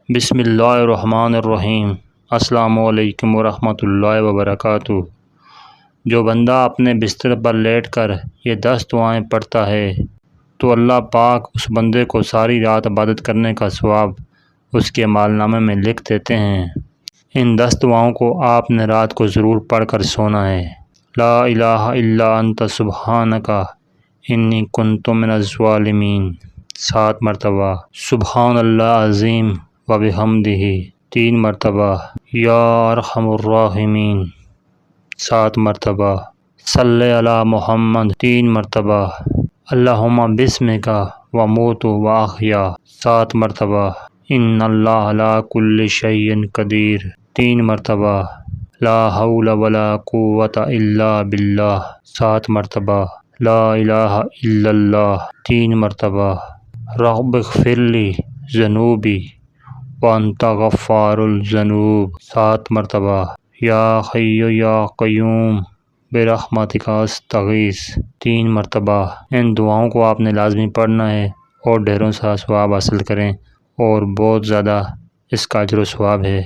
بسم اللہ الرحمن الرحیم۔ السلام علیکم ورحمۃ اللہ وبرکاتہ۔ جو بندہ اپنے بستر پر لیٹ کر یہ 10 دعائیں پڑھتا ہے تو اللہ پاک اس بندے کو ساری رات عبادت کرنے کا ثواب اس کے مال نامے میں لکھ دیتے ہیں۔ ان 10 دعاؤں کو آپ نے رات کو ضرور پڑھ کر سونا ہے۔ لا الہ الا انت سبحانک انی کنت من الظالمین 7 مرتبہ، سبحان اللہ عظیم و بحمدہ 3 مرتبہ، یا ارحم الراحمین 7 مرتبہ، صلی علی محمد 3 مرتبہ، اللہم بسمک واموت واحیا 7 مرتبہ، ان اللہ علی کل شیء قدیر 3 مرتبہ، لا حول ولا قوۃ الا باللہ 7 مرتبہ، لا الہ الا اللہ 3 مرتبہ، رب اغفر لی ذنوبی وانت غفار الذنوب 7 مرتبہ، یا حی یا قیوم برحمتک استغیث 3 مرتبہ۔ ان دعاؤں کو آپ نے لازمی پڑھنا ہے اور ڈھیروں سا ثواب حاصل کریں، اور بہت زیادہ اس کا اجر و ثواب ہے۔